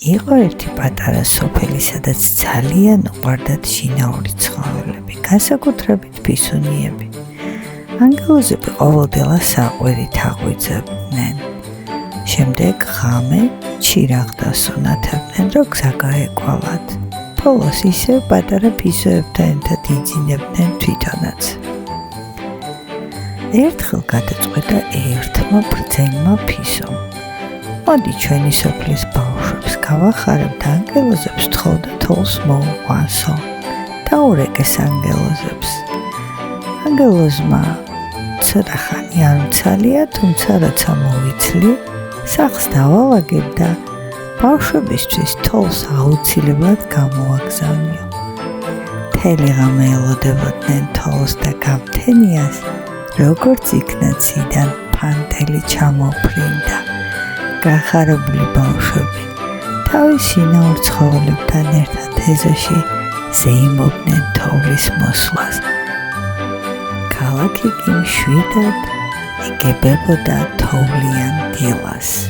იყო ერთი პატარა სოფელი, სადაც ძალიან უყვარდათ შინაური ცხოველები, განსაკუთრებით ფისუნიები. ანგელოზები ყოველდღიურად საყვირით აღვიძებდნენ. შემდეგ ღამე ჩირაღდას უნათებდნენ, რომ გზა გაეკვალათ. ბოლოს ისევ პატარა ფისოებთან ერთად იძინებდნენ თვითონაც. ერთხელ გადაწყვეტა ერთმა ბრძენმა ფისომ. მოდი ჩვენი სოფლის ბავშვებს გავახარებთ, ანგელოზებს თხოვდა თოლს მოუყვანსო. დაურეკეს ანგელოზებს. ანგელოზმა ცოტა ხანი არ უცალია, თუმცა როცა მოვიცლი, სახლს დავალაგებ და ბავშვებისთვის თოლს აუცილებლად გამოაგზავნიო. მთელი ღამე ელოდებოდნენ თოლს და გამთენიას, როგორც იქნა ციდან ფანტელი ჩამოფრინდა. გახარებული ბავშვები თავის შინაურ ცხოველებთან ერთად ეზოში ზეიმობდნენ თოვლის მოსვლას. ქალაქი კი მშვიდად იგებებოდა თოვლიან დილას.